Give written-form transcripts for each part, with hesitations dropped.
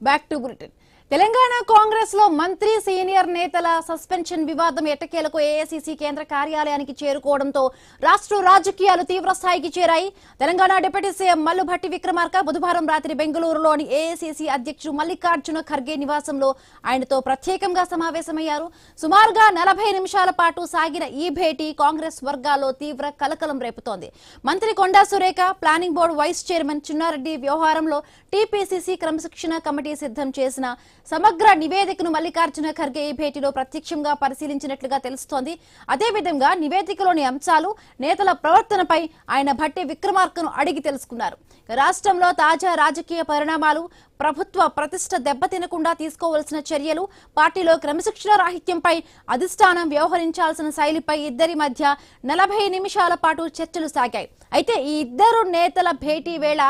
Back to bulletin. Telangana Congress లో మంత్రి senior నేతల సస్పెన్షన్ వివాదం ఎట్టకేలకు ఏఐసీసీ కేంద్ర కార్యాలయానికి చేరుకోవడంతో రాష్ట్ర రాజకీయాలు తీవ్ర స్థాయికి చేరాయి. తెలంగాణ డిప్యూటీ సీఎం మల్లు భట్టి విక్రమార్క బుధవారం రాత్రి బెంగళూరులోని ఏఐసీసీ అధ్యక్షుడు మల్లికార్జున ఖర్గే నివాసంలో ఆయనతో ప్రత్యేకంగా సమావేశమయ్యారు. సుమారుగా 40 నిమిషాల పాటు సాగిన ఈ భేటీ కాంగ్రెస్ వర్గాల్లో తీవ్ర కలకలం రేపుతోంది. మంత్రి Konda Surekha, planning board vice chairman Chinnareddy వ్యవహారంలో టీపీసీసీ క్రమశిక్షణ కమిటీ సిద్ధం చేసిన సమగ్ర నివేదికను మల్లికార్జున ఖర్గే ఈ భేటీలో ప్రత్యక్షంగా పరిశీలించినట్లుగా తెలుస్తోంది. అదేవిధంగా నివేదికలోని అంశాలు, నేతల ప్రవర్తనపై ఆయన భట్టి విక్రమార్కను అడిగి తెలుసుకున్నారు. రాష్ట్రంలో తాజా రాజకీయ పరిణామాలు, ప్రభుత్వ ప్రతిష్ట దెబ్బతినకుండా తీసుకోవాల్సిన చర్యలు, పార్టీలో క్రమశిక్షణ రాహిత్యంపై అధిష్టానం వ్యవహరించాల్సిన శైలిపై ఇద్దరి మధ్య 40 నిమిషాల పాటు చర్చలు సాగాయి. అయితే ఈ ఇద్దరు నేతల భేటీ వేళ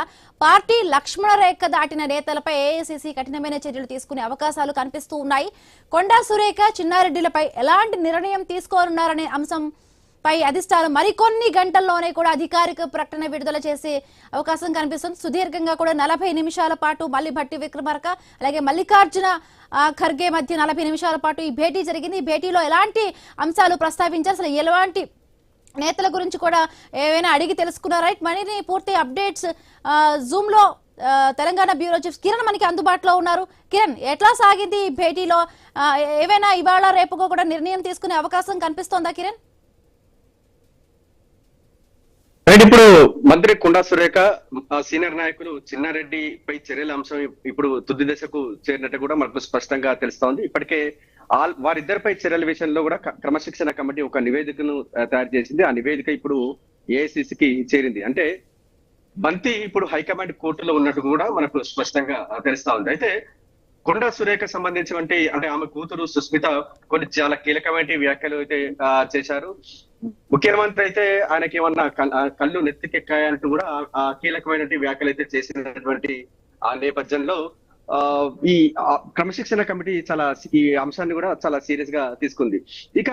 పార్టీ లక్ష్మణ రేఖ దాటిన నేతలపై ఏఐసీసీ కఠినమైన చర్యలు తీసుకునే అవకాశాలు కనిపిస్తూ ఉన్నాయి. కొండా సురేఖ, చిన్నారెడ్డిలపై ఎలాంటి నిర్ణయం తీసుకోనున్నారనే అంశంపై అధిష్టానం మరికొన్ని గంటల్లోనే కూడా అధికారిక ప్రకటన విడుదల చేసే అవకాశం కనిపిస్తుంది. సుదీర్ఘంగా కూడా 40 నిమిషాల పాటు మల్లి భట్టి విక్రమార్క అలాగే మల్లికార్జున ఖర్గే మధ్య 40 నిమిషాల పాటు ఈ భేటీ జరిగింది. ఈ భేటీలో ఎలాంటి అంశాలు ప్రస్తావించారు, అసలు ఎలాంటి నేతల గురించి కూడా ఏవైనా అడిగి తెలుసుకున్నారు. రైట్, మరిన్ని పూర్తి అప్డేట్స్ జూమ్ లో తెలంగాణ బ్యూరో చీఫ్ కిరణ్ మనకి అందుబాటులో ఉన్నారు. కిరణ్, ఎట్లా సాగింది ఈ భేటీలో? ఏవైనా ఇవాళ రేపుగా కూడా నిర్ణయం తీసుకునే అవకాశం కనిపిస్తోందా కిరణ్? ఇప్పుడు మంత్రి కొండా సురేఖ, సీనియర్ నాయకులు చిన్నారెడ్డి పై చర్యల అంశం ఇప్పుడు తుది దశకు చేరినట్టు కూడా మనకు స్పష్టంగా తెలుస్తోంది. ఇప్పటికే వారిద్దరిపై చర్యల విషయంలో కూడా క్రమశిక్షణ కమిటీ ఒక నివేదికను తయారు చేసింది. ఆ నివేదిక ఇప్పుడు ఏఐసీసీకి చేరింది. అంటే బంతి ఇప్పుడు హైకమాండ్ కోర్టులో ఉన్నట్టు కూడా మనకు స్పష్టంగా తెలుస్తా ఉంది. అయితే కొండా సురేఖ సంబంధించి అంటే ఆమె కూతురు సుస్మిత కొన్ని చాలా కీలకమైన వ్యాఖ్యలు అయితే చేశారు. ముఖ్యమంత్రి అయితే ఆయనకి ఏమన్నా కళ్ళు నెత్తికెక్కాయంటూ కూడా ఆ కీలకమైన వ్యాఖ్యలు అయితే చేసినటువంటి ఆ నేపథ్యంలో ఈ క్రమశిక్షణ కమిటీ ఈ అంశాన్ని కూడా చాలా సీరియస్ గా తీసుకుంది. ఇక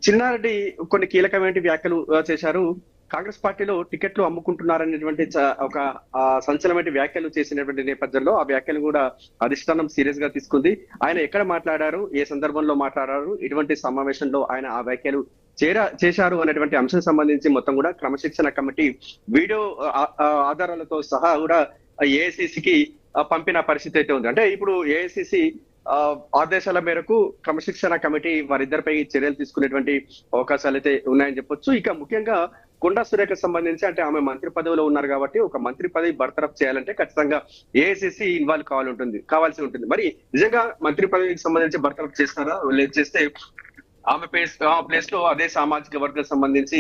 చిన్నారెడ్డి కొన్ని కీలకమైన వ్యాఖ్యలు చేశారు. కాంగ్రెస్ పార్టీలో టికెట్లు అమ్ముకుంటున్నారనేటువంటి ఒక సంచలనమైన వ్యాఖ్యలు చేసినటువంటి నేపథ్యంలో ఆ వ్యాఖ్యలు కూడా అధిష్టానం సీరియస్ గా తీసుకుంది. ఆయన ఎక్కడ మాట్లాడారు, ఏ సందర్భంలో మాట్లాడారు, ఇటువంటి సమావేశంలో ఆయన ఆ వ్యాఖ్యలు చేశారు అనేటువంటి అంశం సంబంధించి మొత్తం కూడా క్రమశిక్షణ కమిటీ వీడియో ఆధారాలతో సహా కూడా ఏఐసీసీకి పంపిన పరిస్థితి అయితే ఉంది. అంటే ఇప్పుడు ఏఐసీసీ ఆదేశాల మేరకు క్రమశిక్షణ కమిటీ వారిద్దరిపై చర్యలు తీసుకునేటువంటి అవకాశాలు అయితే ఉన్నాయని చెప్పొచ్చు. ఇక ముఖ్యంగా కొండా సురేఖ సంబంధించి అంటే ఆమె మంత్రి పదవిలో ఉన్నారు కాబట్టి ఒక మంత్రి పదవి బర్తరఫ్ చేయాలంటే ఖచ్చితంగా ఏఐసీసీ ఇన్వాల్వ్ కావాల్సి ఉంటుంది. మరి నిజంగా మంత్రి పదవికి సంబంధించి బర్తరఫ్ చేస్తారా, లేదు చేస్తే ఆమె ప్లేస్ లో అదే సామాజిక వర్గం సంబంధించి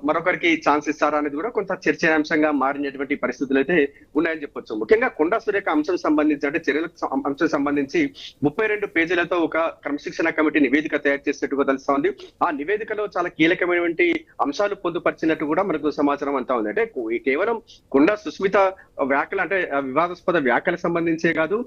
మరొకరికి ఛాన్స్ ఇస్తారా అనేది కూడా కొంత చర్చనీయాంశంగా మారినటువంటి పరిస్థితులు అయితే ఉన్నాయని చెప్పొచ్చు. ముఖ్యంగా కొండా సురేఖ అంశం సంబంధించి అంటే చర్యలకు అంశం సంబంధించి 32 పేజీలతో ఒక క్రమశిక్షణ కమిటీ నివేదిక తయారు చేసినట్టుగా తెలుస్తోంది. ఆ నివేదికలో చాలా కీలకమైనటువంటి అంశాలు పొందుపరిచినట్టు కూడా మనకు సమాచారం అంతా ఉంది. అంటే కేవలం కొండా సుస్మిత వ్యాఖ్యలు అంటే వివాదాస్పద వ్యాఖ్యలకు సంబంధించే కాదు,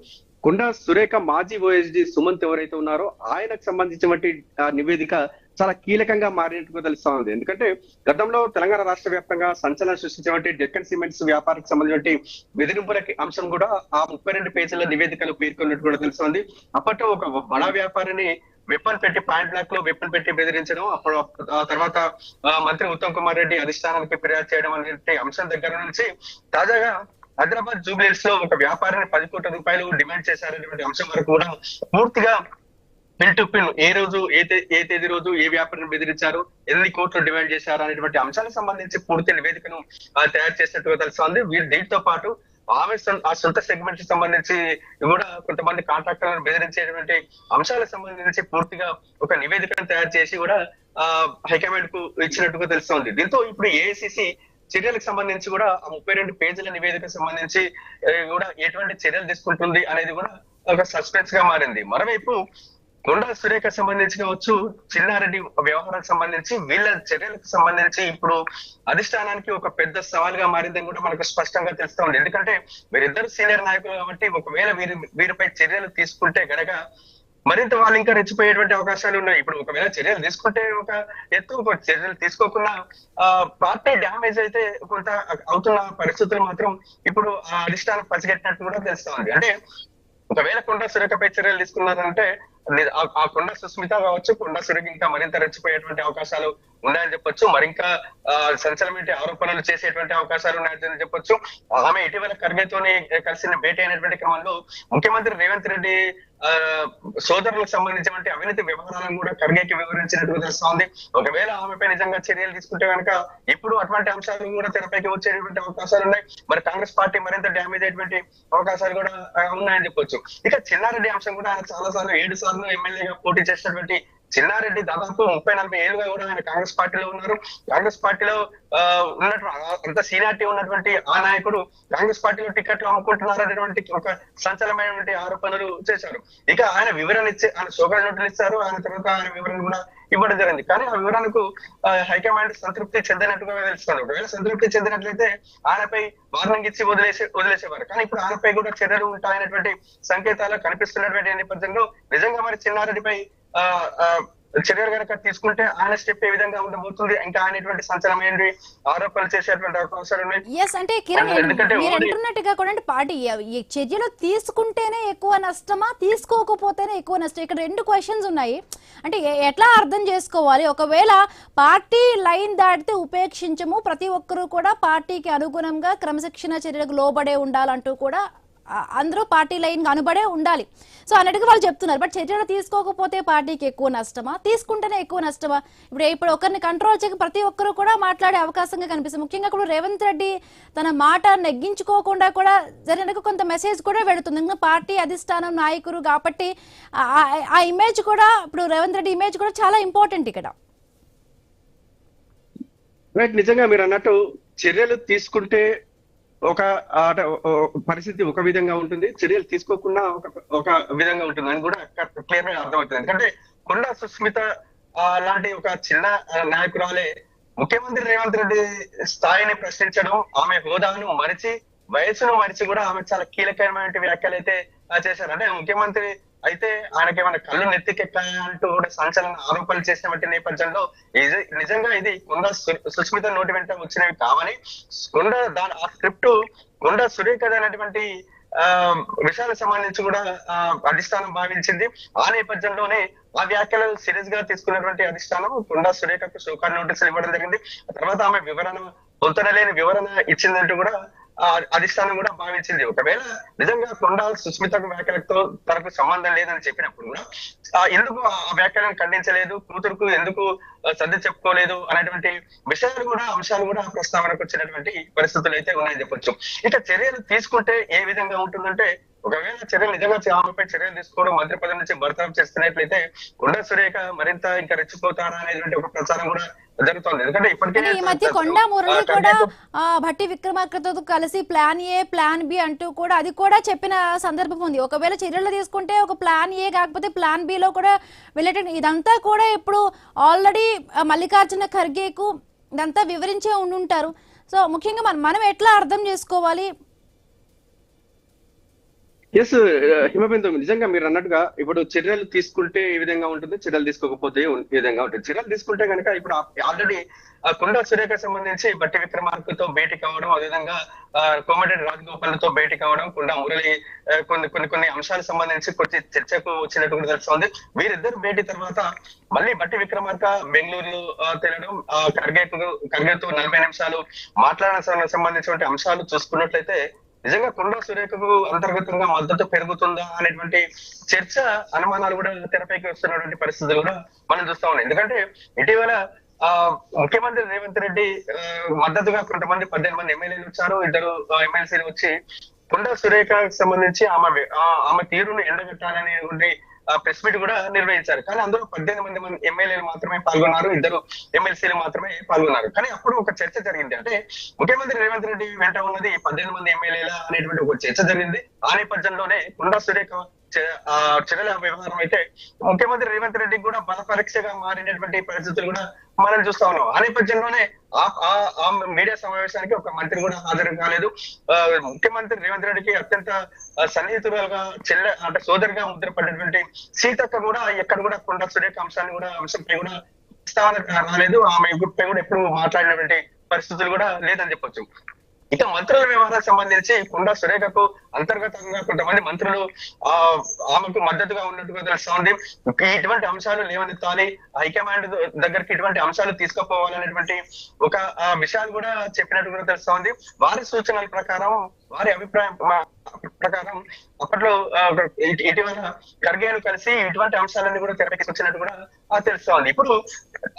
కొండా సురేఖ మాజీ ఓఎస్డీ సుమంత్ ఎవరైతే ఉన్నారో ఆయనకు సంబంధించినటువంటి నివేదిక చాలా కీలకంగా మారినట్టుగా తెలుస్తా ఉంది. ఎందుకంటే గతంలో తెలంగాణ రాష్ట్ర వ్యాప్తంగా సంచలనం సృష్టించినటువంటి డెక్కన్ సిమెంట్స్ వ్యాపారానికి సంబంధించిన బెదిరింపుల అంశం కూడా ఆ 32 పేజీల నివేదికలు పేర్కొన్నట్టు కూడా తెలుస్తోంది. అప్పట్లో ఒక బడా వ్యాపారిని వెపన్ పెట్టి పాయింట్ బ్లాక్ లో వెపన్ పెట్టి బెదిరించడం, అప్పుడు ఆ తర్వాత మంత్రి ఉత్తమ్ కుమార్ రెడ్డి అధిష్టానానికి ఫిర్యాదు చేయడం అనే అంశం దగ్గర నుంచి తాజాగా హైదరాబాద్ జూబ్లీహిల్స్ లో ఒక వ్యాపారిని 10 కోట్ల రూపాయలు డిమాండ్ చేశారనేటువంటి అంశం వరకు కూడా పూర్తిగా పిన్ టు పిన్ ఏ రోజు ఏ తేదీ రోజు ఏ వ్యాపారిని బెదిరించారు, ఎన్ని కోట్లు డిమాండ్ చేశారు అనేటువంటి అంశాలకు సంబంధించి పూర్తి నివేదికను తయారు చేసినట్టుగా తెలుస్తోంది. దీంతో పాటు ఆమె ఆ సొంత సెగ్మెంట్ కి సంబంధించి కూడా కొంతమంది కాంట్రాక్టర్లను బెదిరించేటువంటి అంశాలకు సంబంధించి పూర్తిగా ఒక నివేదికను తయారు చేసి కూడా హైకమాండ్ కు ఇచ్చినట్టుగా తెలుస్తోంది. దీంతో ఇప్పుడు ఏఐసీసీ చర్యలకు సంబంధించి కూడా ఆ 32 పేజీల నివేదికకు సంబంధించి కూడా ఎటువంటి చర్యలు తీసుకుంటుంది అనేది కూడా ఒక సస్పెన్స్ గా మారింది. మరోవైపు కొండా సురేఖ సంబంధించి కావచ్చు, చిన్నారెడ్డి వ్యవహారానికి సంబంధించి వీళ్ళ చర్యలకు సంబంధించి ఇప్పుడు అధిష్టానానికి ఒక పెద్ద సవాల్గా మారిందని కూడా మనకు స్పష్టంగా తెలుస్తా ఉంది. ఎందుకంటే వీరిద్దరు సీనియర్ నాయకులు కాబట్టి ఒకవేళ వీరిపై చర్యలు తీసుకుంటే గనక మరింత వాళ్ళు ఇంకా రెచ్చిపోయేటువంటి అవకాశాలు ఉన్నాయి. ఇప్పుడు ఒకవేళ చర్యలు తీసుకుంటే ఒక ఎత్తు, చర్యలు తీసుకోకుండా పార్టీ డ్యామేజ్ అయితే కొంత అవుతున్న పరిస్థితులు మాత్రం ఇప్పుడు ఆ అధిష్టానం పసిగట్టినట్టు కూడా తెలుస్తా ఉంది. అంటే ఒకవేళ కొండా సురేఖపై చర్యలు తీసుకున్నారంటే ఆ కొండా సుస్మిత కావచ్చు, కొండా సురేఖ ఇంకా మరింత రెచ్చిపోయేటువంటి అవకాశాలు ఉన్నాయని చెప్పొచ్చు. మరింకా సంచలనమైన ఆరోపణలు చేసేటువంటి అవకాశాలు ఉన్నాయని చెప్పొచ్చు. ఆమె ఇటీవల ఖర్గేతోని కలిసిన భేటీ అయినటువంటి క్రమంలో ముఖ్యమంత్రి రేవంత్ రెడ్డి సోదరులకు సంబంధించినటువంటి అవినీతి వ్యవహారాలను కూడా ఖర్గేకి వివరించినట్టుగా తెలుస్తోంది. ఒకవేళ ఆమెపై నిజంగా చర్యలు తీసుకుంటే కనుక ఇప్పుడు అటువంటి అంశాలు కూడా తెరపైకి వచ్చేటువంటి అవకాశాలు ఉన్నాయి. మరి కాంగ్రెస్ పార్టీ మరింత డ్యామేజ్ అయ్యేటువంటి అవకాశాలు కూడా ఉన్నాయని చెప్పొచ్చు. ఇక చిన్నారెడ్డి అంశం కూడా ఆయన చాలా సార్లు 7 సార్లు ఎమ్మెల్యేగా పోటీ చేసినటువంటి చిన్నారెడ్డి దాదాపు 30-40 ఏళ్ళుగా కూడా ఆయన కాంగ్రెస్ పార్టీలో ఉన్నారు. కాంగ్రెస్ పార్టీలో ఉన్నటువంటి అంత సీనియారిటీ ఉన్నటువంటి ఆ నాయకుడు కాంగ్రెస్ పార్టీలో టికెట్లు అమ్ముకుంటున్నారు అనేటువంటి ఒక సంచలనమైనటువంటి ఆరోపణలు చేశారు. ఇక ఆయన వివరణ ఇచ్చి ఆయన సోకాల్ నోట్లు ఇచ్చారు. ఆయన తర్వాత ఆయన వివరణ కూడా ఇవ్వడం జరిగింది. కానీ ఆ వివరణకు హైకమాండ్ సంతృప్తి చెందినట్టుగా తెలుస్తుంది. ఒకవేళ సంతృప్తి చెందినట్లయితే ఆయనపై వార్నింగ్ ఇచ్చి వదిలేసేవారు. కానీ ఇప్పుడు ఆయనపై కూడా చర్యలు ఉంటాయనేటువంటి సంకేతాలు కనిపిస్తున్నటువంటి నేపథ్యంలో నిజంగా మరి చిన్నారెడ్డిపై చర్యలు కనుక తీసుకుంటే ఆయన స్టెప్ ఏ విధంగా ఉండబోతుంది, ఇంకా అనేటువంటి సంచలనమైన ఆరోపణలు చేసేటువంటి అవకాశాలు ఉన్నాయి. అంటే కిరణ్ మీరు అంటున్నట్టుగా కూడా పార్టీ చర్యలు తీసుకుంటేనే ఎక్కువ నష్టమా, తీసుకోకపోతేనే ఎక్కువ నష్టం? ఇక్కడ 2 క్వశ్చన్స్ ఉన్నాయి. అంటే ఎట్లా అర్థం చేసుకోవాలి? ఒకవేళ పార్టీ లైన్ దాటితే ఉపేక్షించము, ప్రతి ఒక్కరూ కూడా పార్టీకి అనుగుణంగా క్రమశిక్షణ చర్యలకు లోబడే ఉండాలంటూ కూడా అందరూ పార్టీ లైన్ అనుబడే ఉండాలి. సో అన్నట్టుగా వాళ్ళు చెప్తున్నారు. బట్ చర్యలు తీసుకోకపోతే పార్టీకి ఎక్కువ నష్టమా, తీసుకుంటేనే ఎక్కువ నష్టమా? ఇప్పుడు ఒకరిని కంట్రోల్ చేయక ప్రతి ఒక్కరూ కూడా మాట్లాడే అవకాశంగా కనిపిస్తుంది. ముఖ్యంగా కూడా రేవంత్ రెడ్డి తన మాట నెగ్గించుకోకుండా కూడా జరిగిన కొంత మెసేజ్ కూడా వెళుతుంది. పార్టీ అధిష్టానం నాయకుడు కాబట్టి ఆ ఇమేజ్ కూడా, ఇప్పుడు రేవంత్ రెడ్డి ఇమేజ్ కూడా చాలా ఇంపార్టెంట్ ఇక్కడ. రైట్, నిజంగా మీరు అన్నట్టు చర్యలు తీసుకుంటే ఒక పరిస్థితి ఒక విధంగా ఉంటుంది, చర్యలు తీసుకోకుండా ఒక విధంగా ఉంటుంది అని కూడా క్లియర్ గా అర్థమవుతుంది. ఎందుకంటే కొండా సుస్మిత లాంటి ఒక చిన్న నాయకురాలే ముఖ్యమంత్రి రేవంత్ రెడ్డి స్థాయిని ప్రశ్నించడం, ఆమె హోదాను మరిచి, వయసును మరిచి కూడా ఆమె చాలా కీలకమైన వ్యాఖ్యలు అయితే చేశారు. అంటే ముఖ్యమంత్రి అయితే ఆయనకి ఏమైనా కళ్ళు నెత్తికెక్కాయంటూ కూడా సంచలన ఆరోపణలు చేసినటువంటి నేపథ్యంలో నిజంగా ఇది కొండా సుస్మిత నోటి వెంట వచ్చినవి కావని, దాని ఆ స్క్రిప్ట్ కొండా సురేఖ అనేటువంటి విషయాలకు సంబంధించి కూడా అధిష్టానం భావించింది. ఆ నేపథ్యంలోనే ఆ వ్యాఖ్యలు సీరియస్ గా తీసుకున్నటువంటి అధిష్టానం కొండా సురేఖకు షోకాజ్ నోటీసులు ఇవ్వడం జరిగింది. ఆ తర్వాత ఆమె వివరణ పొందలేని వివరణ ఇచ్చిందంటూ కూడా అధిష్టానం కూడా భావించింది. ఒకవేళ నిజంగా కొండా సుస్మితకు వ్యాఖ్యలతో తనకు సంబంధం లేదని చెప్పినప్పుడు కూడా ఎందుకు ఆ వ్యాఖ్యలను ఖండించలేదు, కూతురుకు ఎందుకు సర్ది చెప్పుకోలేదు అనేటువంటి విషయాలు కూడా అంశాలు కూడా ప్రస్తావనకు వచ్చినటువంటి పరిస్థితులు అయితే ఉన్నాయని చెప్పొచ్చు. ఇక చర్యలు తీసుకుంటే ఏ విధంగా ఉంటుందంటే, ఒకవేళ చర్యలు నిజంగా ఆమెపై చర్యలు తీసుకోవడం, మంత్రి పదవి నుంచి బర్తరఫ్ చేస్తున్నట్లయితే కొండా సురేఖ మరింత ఇంకా రెచ్చిపోతారా అనేటువంటి ఒక ప్రచారం కూడా జరుగుతుంది. ఎందుకంటే ఇప్పటికే ఈ మధ్య కొండా మురళి కూడా భట్టి విక్రమార్కతో కలిసి ప్లాన్ ఏ ప్లాన్ బి అంటూ కూడా అది కూడా చెప్పిన సందర్భం ఉంది. ఒకవేళ చర్యలు తీసుకుంటే ఒక ప్లాన్ ఏ కాకపోతే ప్లాన్ బి లో కూడా వెళ్ళేట ఇదంతా కూడా ఇప్పుడు ఆల్రెడీ మల్లికార్జున ఖర్గేకు ఇదంతా వివరించే ఉండుంటారు. సో ముఖ్యంగా మనం ఎట్లా అర్థం చేసుకోవాలి? ఎస్ హిమబిందు, నిజంగా మీరు అన్నట్టుగా ఇప్పుడు చర్యలు తీసుకుంటే ఏ విధంగా ఉంటుంది, చర్యలు తీసుకోకపోతే ఏ విధంగా ఉంటుంది. చర్యలు తీసుకుంటే కనుక ఇప్పుడు ఆల్రెడీ కొండా సురేఖ సంబంధించి భట్టి విక్రమార్కతో భేటీ కావడం, అదేవిధంగా కోమటిరెడ్డి రాజగోపాల్తో భేటీ కావడం, కొండా మురళి కొన్ని అంశాలకు సంబంధించి కొంచెం చర్చకు వచ్చినట్టు తెలుస్తోంది. వీరిద్దరు భేటీ తర్వాత మళ్ళీ భట్టి విక్రమార్క బెంగళూరు తినడం, ఖర్గేతో 40 నిమిషాలు మాట్లాడడానికి సంబంధించిన అంశాలు చూసుకున్నట్లయితే నిజంగా కొండా సురేఖకు అంతర్గతంగా మద్దతు పెరుగుతుందా అనేటువంటి చర్చ, అనుమానాలు కూడా తెరపైకి వస్తున్నటువంటి పరిస్థితులు కూడా మనం చూస్తా ఉన్నాం. ఎందుకంటే ఇటీవల ముఖ్యమంత్రి రేవంత్ రెడ్డి మద్దతుగా కొంతమంది 18 మంది ఎమ్మెల్యేలు వచ్చారు, 2 ఎమ్మెల్సీలు వచ్చి కొండా సురేఖకు సంబంధించి ఆమె తీరును ఎండగట్టాలనేటువంటి ప్రెస్ మీట్ కూడా నిర్వహించారు. కానీ అందులో 18 మంది ఎమ్మెల్యేలు మాత్రమే పాల్గొన్నారు, 2 ఎమ్మెల్సీలు మాత్రమే పాల్గొన్నారు. కానీ అప్పుడు ఒక చర్చ జరిగింది. అంటే ముఖ్యమంత్రి రేవంత్ రెడ్డి వెంట ఉన్నది 18 మంది ఎమ్మెల్యేల అనేటువంటి ఒక చర్చ జరిగింది. ఆ నేపథ్యంలోనే కొండా సురేఖ చర్యల వ్యవహారం అయితే ముఖ్యమంత్రి రేవంత్ రెడ్డి కూడా బల పరీక్షగా మారినటువంటి పరిస్థితులు కూడా మనం చూస్తా ఉన్నాం. ఆ నేపథ్యంలోనే ఆ మీడియా సమావేశానికి ఒక మంత్రి కూడా హాజరు కాలేదు. ముఖ్యమంత్రి రేవంత్ రెడ్డికి అత్యంత సన్నిహితురాలుగా అంటే సోదరిగా ముద్రపడినటువంటి సీతక్క కూడా ఎక్కడ కూడా కొండా సురేఖ అంశంపై కూడా ప్రస్తావన రాలేదు. ఆమె గుడిపై కూడా ఎప్పుడు మాట్లాడినటువంటి పరిస్థితులు కూడా లేదని చెప్పొచ్చు. ఇక మంత్రుల వ్యవహారాలకు సంబంధించి కొండా సురేఖకు అంతర్గతంగా కొంతమంది మంత్రులు ఆమెకు మద్దతుగా ఉన్నట్టుగా తెలుస్తా ఉంది. ఇటువంటి అంశాలు లేవనెత్తాలి, హైకమాండ్ దగ్గరికి ఇటువంటి అంశాలు తీసుకుపోవాలనేటువంటి ఒక విషయాలు కూడా చెప్పినట్టు కూడా తెలుస్తా ఉంది. వారి సూచనల ప్రకారం, వారి అభిప్రాయం ప్రకారం అప్పట్లో ఇటీవల ఖర్గేను కలిసి ఇటువంటి అంశాలన్నీ కూడా తెరపైకి వచ్చినట్టు కూడా తెలుస్తా ఉంది. ఇప్పుడు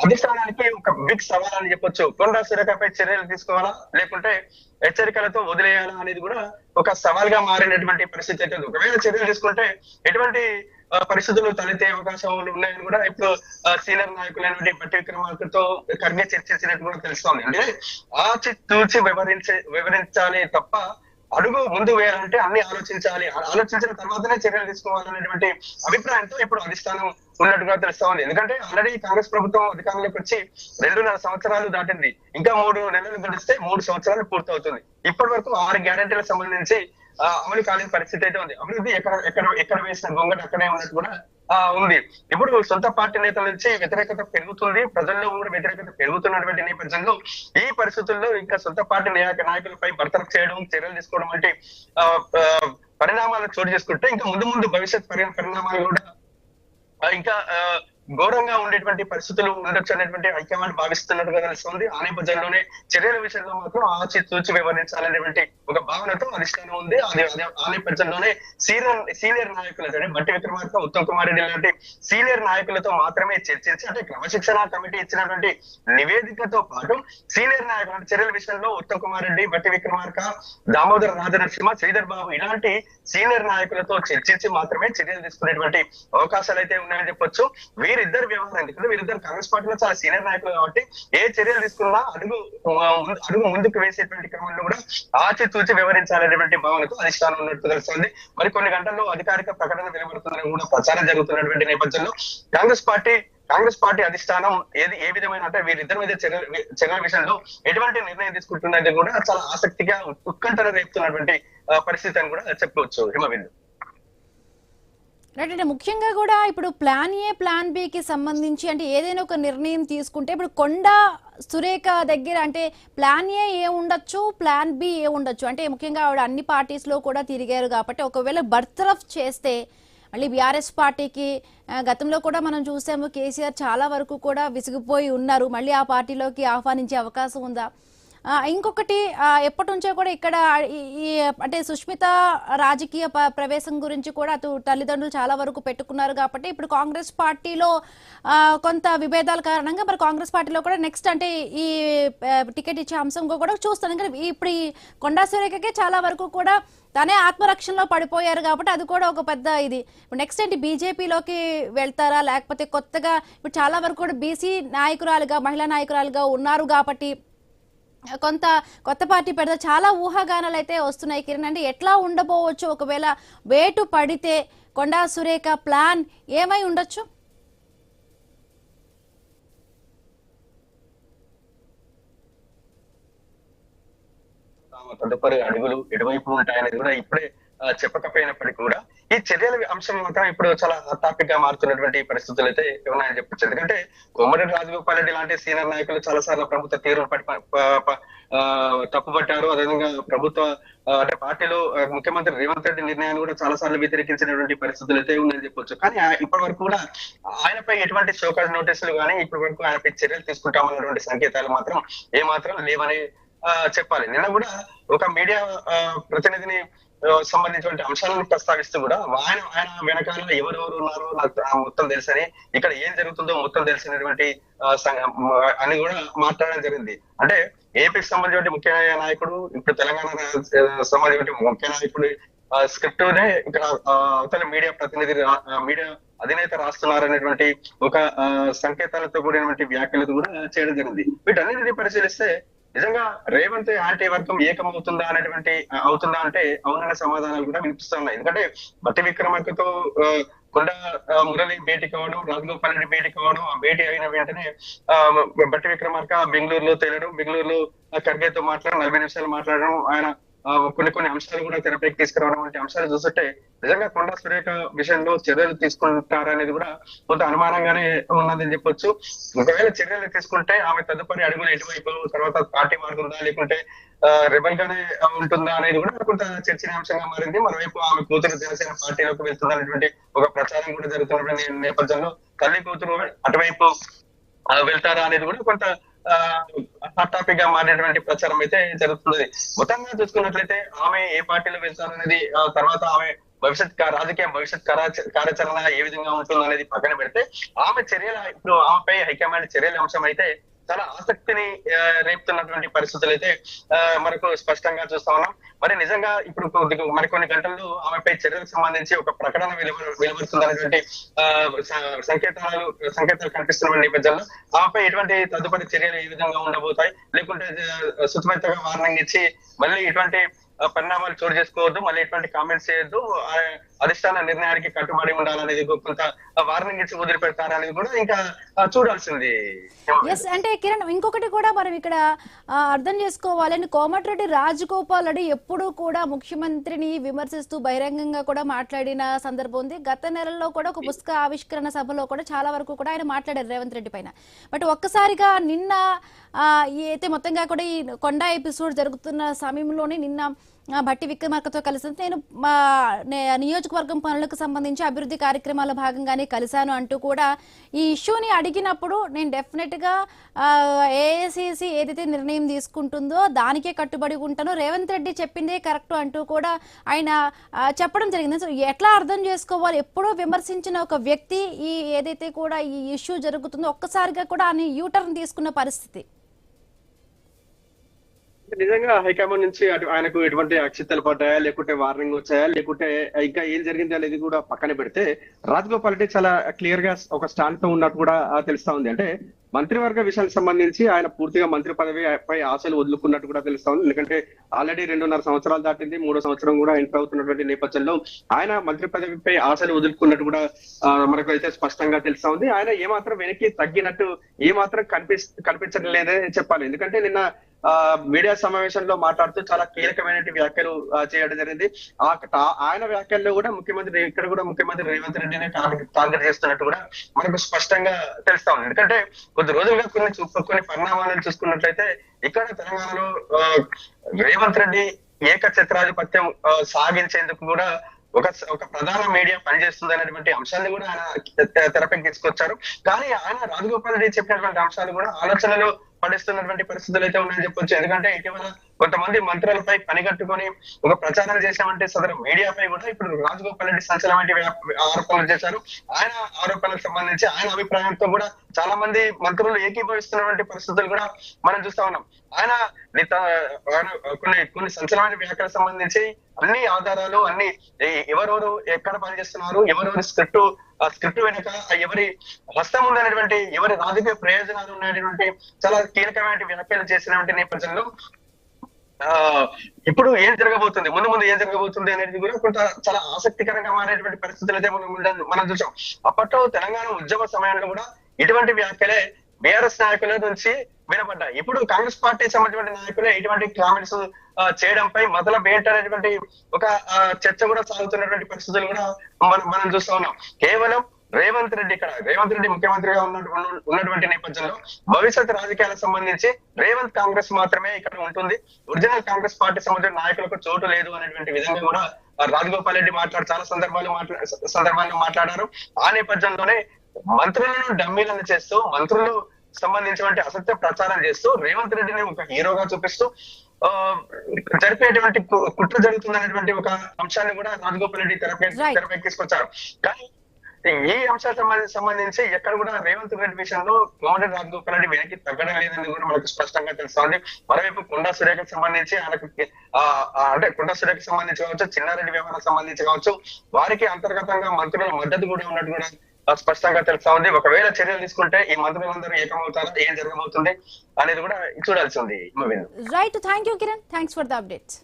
అధిష్టానానికి ఒక బిగ్ సవాల్ అని చెప్పొచ్చు. కొండా సురేఖపై చర్యలు తీసుకోవాలా లేకుంటే హెచ్చరికలతో వదిలేయాలా అనేది కూడా ఒక సవాల్ గా మారినటువంటి పరిస్థితి అయితే. ఒకవేళ చర్యలు తీసుకుంటే ఎటువంటి పరిస్థితులు తలెత్తే అవకాశాలు ఉన్నాయని కూడా ఇప్పుడు సీనియర్ నాయకులైనటువంటి బట్టి విక్రమార్కతో ఖర్గే చర్చించినట్టు కూడా తెలుస్తోంది. అంటే ఆచితూచి వివరించాలి తప్ప అడుగు ముందు వేయాలంటే అన్ని ఆలోచించిన తర్వాతనే చర్యలు తీసుకోవాలనేటువంటి అభిప్రాయంతో ఇప్పుడు అధిష్టానం ఉన్నట్టుగా తెలుస్తా ఉంది. ఎందుకంటే ఆల్రెడీ కాంగ్రెస్ ప్రభుత్వం అధికారంలోకి వచ్చి 2.5 సంవత్సరాలు దాటింది. ఇంకా 3 నెలలు గడిస్తే 3 సంవత్సరాలు పూర్తవుతుంది. ఇప్పటి వరకు 6 గ్యారెంటీలకు సంబంధించి అమలు కాలేని పరిస్థితి అయితే ఉంది. అభివృద్ధి ఎక్కడ వేసిన గొంగట అక్కడే ఉన్నట్టు కూడా ఉంది. ఇప్పుడు సొంత పార్టీ నేతల నుంచి వ్యతిరేకత పెరుగుతుంది, ప్రజల్లో కూడా వ్యతిరేకత పెరుగుతున్నటువంటి నేపథ్యంలో ఈ పరిస్థితుల్లో ఇంకా సొంత పార్టీ నాయకులపై బర్తరఫ్ చేయడం, చర్యలు తీసుకోవడం వంటి పరిణామాలు చోటు చేసుకుంటే ఇంకా ముందు భవిష్యత్ పరిణామాలు కూడా ఇంకా ఘోరంగా ఉండేటువంటి పరిస్థితులు ఉండొచ్చు అనేటువంటి హైకమాండ్ భావిస్తున్నట్టుగా తెలుస్తుంది. ఆ నేపథ్యంలోనే చర్యల విషయంలో మాత్రం ఆచితూచి వివరించాలనేటువంటి ఒక భావనతో అధిష్టానం ఉంది. ఆ నేపథ్యంలోనే సీనియర్ నాయకులు అంటే బట్టి విక్రమార్క, ఉత్తమ్ కుమార్ రెడ్డి లాంటి సీనియర్ నాయకులతో మాత్రమే చర్చించి అంటే క్రమశిక్షణ కమిటీ ఇచ్చినటువంటి నివేదికతో పాటు సీనియర్ నాయకులు అంటే చర్యల విషయంలో ఉత్తమ్ కుమార్ రెడ్డి, బట్టి విక్రమార్క, దామోదర రాజనరసింహ, శ్రీధర్ బాబు ఇలాంటి సీనియర్ నాయకులతో చర్చించి మాత్రమే చర్యలు తీసుకునేటువంటి అవకాశాలు అయితే ఉన్నాయని చెప్పొచ్చు. వీరిద్దరు వ్యవహారం ఎందుకంటే వీరిద్దరు కాంగ్రెస్ పార్టీలో చాలా సీనియర్ నాయకులు కాబట్టి ఏ చర్యలు తీసుకున్నా అడుగు ముందుకు వేసేటువంటి క్రమంలో కూడా ఆచితూచి వివరించాలనేటువంటి భావనకు అధిష్టానం ఉన్నట్టు తెలుస్తుంది. మరి కొన్ని గంటల్లో అధికారిక ప్రకటన వెలువడుతుందని కూడా ప్రచారం జరుగుతున్నటువంటి నేపథ్యంలో కాంగ్రెస్ పార్టీ అధిష్టానం ఏ విధమైన అంటే వీరిద్దరి మీద చర్యల విషయంలో ఎటువంటి నిర్ణయం తీసుకుంటున్నది కూడా చాలా ఆసక్తిగా ఉత్కంఠను రేపుతున్నటువంటి పరిస్థితి అని కూడా చెప్పుకోవచ్చు. హిమబిందు అంటే ముఖ్యంగా కూడా ఇప్పుడు ప్లాన్ ఏ ప్లాన్ బికి సంబంధించి అంటే ఏదైనా ఒక నిర్ణయం తీసుకుంటే ఇప్పుడు కొండా సురేఖ దగ్గర అంటే ప్లాన్ ఏ ఉండొచ్చు, ప్లాన్ బి ఏ ఉండొచ్చు అంటే ముఖ్యంగా ఆవిడ అన్ని పార్టీస్లో కూడా తిరిగారు కాబట్టి ఒకవేళ బర్తరఫ్ చేస్తే మళ్ళీ బీఆర్ఎస్ పార్టీకి గతంలో కూడా మనం చూసాము కేసీఆర్ చాలా వరకు కూడా విసిగిపోయి ఉన్నారు. మళ్ళీ ఆ పార్టీలోకి ఆహ్వానించే అవకాశం ఉందా? ఇంకొకటి ఎప్పటి నుంచో కూడా ఇక్కడ అంటే సుష్మిత రాజకీయ ప్రవేశం గురించి కూడా అటు తల్లిదండ్రులు చాలా వరకు పెట్టుకున్నారు కాబట్టి ఇప్పుడు కాంగ్రెస్ పార్టీలో కొంత విభేదాల కారణంగా మరి కాంగ్రెస్ పార్టీలో కూడా నెక్స్ట్ అంటే ఈ టికెట్ ఇచ్చే అంశం కూడా చూస్తాను. కానీ ఇప్పుడు ఈ కొండా సురేఖకే చాలా వరకు కూడా తనే ఆత్మరక్షణలో పడిపోయారు కాబట్టి అది కూడా ఒక పెద్ద ఇది. ఇప్పుడు నెక్స్ట్ ఏంటి బీజేపీలోకి వెళ్తారా లేకపోతే కొత్తగా ఇప్పుడు చాలా వరకు కూడా బీసీ నాయకురాలుగా మహిళా నాయకురాలుగా ఉన్నారు కాబట్టి కొత్త పార్టీ పెడితే చాలా ఊహాగానాలు అయితే వస్తున్నాయి. కిరణ్ అంటే ఎట్లా ఉండబోవచ్చు ఒకవేళ వేటు పడితే కొండా సురేఖ ప్లాన్ ఏమై ఉండొచ్చు? తదుపరి అడుగులు ఎటువైపు ఉంటాయనేది కూడా ఇప్పుడే చెప్పకపోయినప్పటికీ కూడా ఈ చర్యల అంశం మాత్రం ఇప్పుడు చాలా టాపిక్ గా మారుతున్నటువంటి పరిస్థితులు అయితే ఉన్నాయని చెప్పొచ్చు. ఎందుకంటే కోమటిరెడ్డి రాజగోపాల్ రెడ్డి లాంటి సీనియర్ నాయకులు చాలా సార్లు ప్రభుత్వ తీరును తప్పుపట్టారు. అదేవిధంగా ప్రభుత్వ అంటే పార్టీలో ముఖ్యమంత్రి రేవంత్ రెడ్డి నిర్ణయాన్ని కూడా చాలా సార్లు వ్యతిరేకించినటువంటి పరిస్థితులు అయితే ఉన్నాయని చెప్పొచ్చు. కానీ ఇప్పటి వరకు కూడా ఆయనపై ఎటువంటి షోకాజ్ నోటీసులు కానీ ఇప్పటి వరకు ఆయనపై చర్యలు తీసుకుంటామన్నటువంటి సంకేతాలు మాత్రం ఏమాత్రం లేవని చెప్పాలి. నిన్న కూడా ఒక మీడియా ప్రతినిధిని సంబంధించిన అంశాలను ప్రస్తావిస్తూ కూడా ఆయన వెనకాల ఎవరెవరు ఉన్నారో నాకు మొత్తం తెలుసని, ఇక్కడ ఏం జరుగుతుందో మొత్తం తెలిసినటువంటి అని కూడా మాట్లాడడం జరిగింది. అంటే ఏపీకి సంబంధించిన ముఖ్య నాయకుడు, ఇప్పుడు తెలంగాణ సంబంధించిన ముఖ్య నాయకుడు స్క్రిప్ట్ నే ఇక్కడ అవతల మీడియా ప్రతినిధి మీడియా అధినేత రాస్తున్నారనేటువంటి ఒక సంకేతాలతో కూడినటువంటి వ్యాఖ్యలు కూడా చేయడం జరిగింది. వీటన్నిటిని పరిశీలిస్తే నిజంగా రేవంత్ యాంటీ వర్గం ఏకమవుతుందా అంటే అవునన్న సమాధానాలు కూడా వినిపిస్తున్నాయి. ఎందుకంటే బట్టి విక్రమార్కతో కొండ మురళి భేటీ కావడం, రాజగోపాల్ రెడ్డి భేటీ కావడం, ఆ భేటీ అయిన వెంటనే బట్టి విక్రమార్క బెంగళూరులో తేలడం, బెంగళూరులో ఖర్గేతో మాట్లాడడం, 40 నిమిషాలు మాట్లాడడం, ఆయన కొన్ని అంశాలు కూడా తెరపైకి తీసుకురావడం వంటి అంశాలు చూస్తుంటే నిజంగా కొండా సురేఖ విషయంలో చర్యలు తీసుకుంటారనేది కూడా కొంత అనుమానంగానే ఉన్నదని చెప్పొచ్చు. ఒకవేళ చర్యలు తీసుకుంటే ఆమె తదుపరి అడుగులు ఎటువైపు, తర్వాత పార్టీ మారుతుందా లేకుంటే రెబల్ గానే ఉంటుందా అనేది కూడా కొంత చర్చనీయాంశంగా మారింది. మరోవైపు ఆమె కూతురు జనసేన పార్టీలోకి వెళ్తుందనేటువంటి ఒక ప్రచారం కూడా జరుగుతున్నటువంటి నేపథ్యంలో తల్లి కూతురు అటువైపు వెళ్తారా అనేది కూడా కొంత హాట్ టాపిక్ గా మారినటువంటి ప్రచారం అయితే జరుగుతున్నది. మొత్తంగా చూసుకున్నట్లయితే ఆమె ఏ పార్టీలో వెళ్తారనేది, తర్వాత ఆమె రాజకీయ భవిష్యత్ కార్యాచరణ ఏ విధంగా ఉంటుంది అనేది పక్కన పెడితే, ఆమె చర్యల ఇప్పుడు ఆమెపై హైకమాండ్ చర్యల అంశం అయితే చాలా ఆసక్తిని రేపుతున్నటువంటి పరిస్థితులు అయితే మనకు స్పష్టంగా చూస్తా ఉన్నాం. మరి నిజంగా ఇప్పుడు మరికొన్ని గంటల్లో ఆమెపై చర్యలకు సంబంధించి ఒక ప్రకటన వెలువడుతుందనేటువంటి సంకేతాలు కనిపిస్తున్న నేపథ్యంలో ఆమెపై ఎటువంటి తదుపరి చర్యలు ఏ విధంగా ఉండబోతాయి, లేకుంటే సుతమెత్తగా వార్నింగ్ ఇచ్చి మళ్ళీ ఇటువంటి పరిణామాలు చోటు చేసుకోవద్దు, మళ్ళీ ఎటువంటి కామెంట్స్ చేయొద్దు, అధిష్టాన నిర్ణయానికి కట్టుబడి ఉండాలనేది కొంత వార్నింగ్ ఇచ్చి వదిలిపెడతారనేది కూడా ఇంకా చూడాల్సింది. అంటే కిరణ్, ఇంకొకటి కూడా మనం ఇక్కడ అర్థం చేసుకోవాలని, కోమటిరెడ్డి రాజగోపాల్ రెడ్డి ఎప్పుడు కూడా ముఖ్యమంత్రిని విమర్శిస్తూ బహిరంగంగా కూడా మాట్లాడిన సందర్భం ఉంది. గత నెలలో కూడా ఒక పుస్తక ఆవిష్కరణ సభలో కూడా చాలా వరకు కూడా ఆయన మాట్లాడారు రేవంత్ రెడ్డి పైన. బట్ ఒక్కసారిగా నిన్న అయితే మొత్తంగా కూడా ఈ కొండా ఎపిసోడ్ జరుగుతున్న సమయంలోనే నిన్న భట్టి విక్రమార్కతో కలిసి నేను నియోజకవర్గం పనులకు సంబంధించి అభివృద్ధి కార్యక్రమాల భాగంగానే కలిశాను అంటూ కూడా ఈ ఇష్యూని అడిగినప్పుడు నేను డెఫినెట్గా ఏఐసిసి ఏదైతే నిర్ణయం తీసుకుంటుందో దానికే కట్టుబడి ఉంటాను, రేవంత్ రెడ్డి చెప్పిందే కరెక్ట్ అంటూ కూడా ఆయన చెప్పడం జరిగింది. సో ఎట్లా అర్థం చేసుకోవాలి? ఎప్పుడో విమర్శించిన ఒక వ్యక్తి ఈ ఏదైతే కూడా ఈ ఇష్యూ జరుగుతుందో ఒక్కసారిగా కూడా ఆయన యూటర్న్ తీసుకున్న పరిస్థితి. నిజంగా హైకమాండ్ నుంచి ఆయనకు ఎటువంటి అక్షింతలు పడ్డాయా, లేకుంటే వార్నింగ్ వచ్చాయా, లేకుంటే ఇంకా ఏం జరిగింది అనేది కూడా పక్కన పెడితే, రాజగోపాల్ రెడ్డి చాలా క్లియర్ గా ఒక స్టాండ్ తో ఉన్నట్టు కూడా తెలుస్తా ఉంది. అంటే మంత్రివర్గ విషయానికి సంబంధించి ఆయన పూర్తిగా మంత్రి పదవిపై ఆశలు వదులుకున్నట్టు కూడా తెలుస్తా ఉంది. ఎందుకంటే ఆల్రెడీ 2.5 సంవత్సరాలు దాటింది, 3వ సంవత్సరం కూడా ఎంటర్ అవుతున్నటువంటి నేపథ్యంలో ఆయన మంత్రి పదవిపై ఆశలు వదులుకున్నట్టు కూడా మనకు అయితే స్పష్టంగా తెలుస్తా ఉంది. ఆయన ఏమాత్రం వెనక్కి తగ్గినట్టు ఏమాత్రం కనిపించడం లేదే చెప్పాలి. ఎందుకంటే నిన్న మీడియా సమావేశంలో మాట్లాడుతూ చాలా కీలకమైన వ్యాఖ్యలు చేయడం జరిగింది. ఆయన వ్యాఖ్యల్లో కూడా ముఖ్యమంత్రి రేవంత్ రెడ్డిని టార్గెట్ చేస్తున్నట్టు కూడా మనకు స్పష్టంగా తెలుస్తా ఉంది. ఎందుకంటే కొద్ది రోజులుగా కొన్ని పరిణామాలను చూసుకున్నట్లయితే ఇక్కడ తెలంగాణలో రేవంత్ రెడ్డి ఏకఛత్రాధిపత్యం సాగించేందుకు కూడా ఒక ప్రధాన మీడియా పనిచేస్తుంది అనేటువంటి అంశాన్ని కూడా ఆయన తెరపైకి తీసుకొచ్చారు. కానీ ఆయన రాజగోపాల్ రెడ్డి చెప్పినటువంటి అంశాలు కూడా ఆలోచనలో పడిస్తున్నటువంటి పరిస్థితులు అయితే ఉన్నాయని చెప్పొచ్చు. ఎందుకంటే ఇటీవల కొంతమంది మంత్రులపై పనిగట్టుకొని ఒక ప్రచారం చేశామంటే సదరు మీడియాపై కూడా ఇప్పుడు రాజగోపాల్ రెడ్డి సంచలనమైన ఆరోపణలు చేశారు. ఆయన ఆరోపణలకు సంబంధించి ఆయన అభిప్రాయంతో కూడా చాలా మంది మంత్రులు ఏకీభవిస్తున్నటువంటి పరిస్థితులు కూడా మనం చూస్తా ఉన్నాం. ఆయన కొన్ని సంచలనమైన వ్యాఖ్యలకు సంబంధించి అన్ని ఆధారాలు అన్ని ఎవరెవరు ఎక్కడ పనిచేస్తున్నారు, ఎవరెవరి స్క్రిప్ట్ వెనుక ఎవరి హస్తం ఉందనేటువంటి, ఎవరి రాజకీయ ప్రయోజనాలు ఉన్నటువంటి చాలా కీలకమైన వ్యాఖ్యలు చేసినటువంటి నేపథ్యంలో ఇప్పుడు ఏం జరగబోతుంది, ముందు ఏం జరగబోతుంది అనేది కూడా కొంత చాలా ఆసక్తికరంగా మారేటువంటి పరిస్థితులు అయితే మనం చూసాం. అప్పట్లో తెలంగాణ ఉద్యమ సమయంలో కూడా ఇటువంటి వ్యాఖ్యలే బీఆర్ఎస్ నాయకుల నుంచి వినపడ్డాయి. ఇప్పుడు కాంగ్రెస్ పార్టీ సంబంధించిన నాయకులే ఇటువంటి కామెంట్స్ చేయడంపై మొదలు ఏంటనేటువంటి ఒక చర్చ కూడా సాగుతున్నటువంటి పరిస్థితులు కూడా మనం చూస్తా ఉన్నాం. కేవలం రేవంత్ రెడ్డి ముఖ్యమంత్రిగా ఉన్నటువంటి నేపథ్యంలో భవిష్యత్ రాజకీయాలకు సంబంధించి రేవంత్ కాంగ్రెస్ మాత్రమే ఇక్కడ ఉంటుంది, ఒరిజినల్ కాంగ్రెస్ పార్టీ సంబంధించిన నాయకులకు చోటు లేదు అనేటువంటి విధంగా కూడా రాజగోపాల్ రెడ్డి చాలా సందర్భాల్లో మాట్లాడారు. ఆ నేపథ్యంలోనే మంత్రులను డమ్మీలను చేస్తూ, మంత్రులు సంబంధించినటువంటి అసత్య ప్రచారం చేస్తూ రేవంత్ రెడ్డిని ఒక హీరోగా చూపిస్తూ జరిపేటువంటి కుట్ర జరుగుతుందనేటువంటి ఒక అంశాన్ని కూడా రాజగోపాల్ రెడ్డి తెరపైకి తీసుకొచ్చారు. కానీ ఈ అంశాలకు సంబంధించి ఎక్కడ కూడా రేవంత్ రెడ్డి విషయంలో కోమటిరెడ్డి రాజగోపాల్ రెడ్డి వెనక్కి తగ్గడం లేదని కూడా మనకు స్పష్టంగా తెలుస్తోంది. మరోవైపు కొండా సురేఖకు సంబంధించి అంటే కొండా సురేఖకు సంబంధించి కావచ్చు, చిన్నారెడ్డి వ్యవహారం సంబంధించి కావచ్చు, వారికి అంతర్గతంగా మంత్రుల మద్దతు కూడా ఉన్నట్టు కూడా స్పష్టంగా తెలుస్తా ఉంది. ఒకవేళ చర్యలు తీసుకుంటే ఈ మంత్రులందరూ ఏకమవుతారా, ఏం జరగబోతుంది అనేది కూడా చూడాల్సి ఉంది. Right, thank you Kiran, thanks for the updates.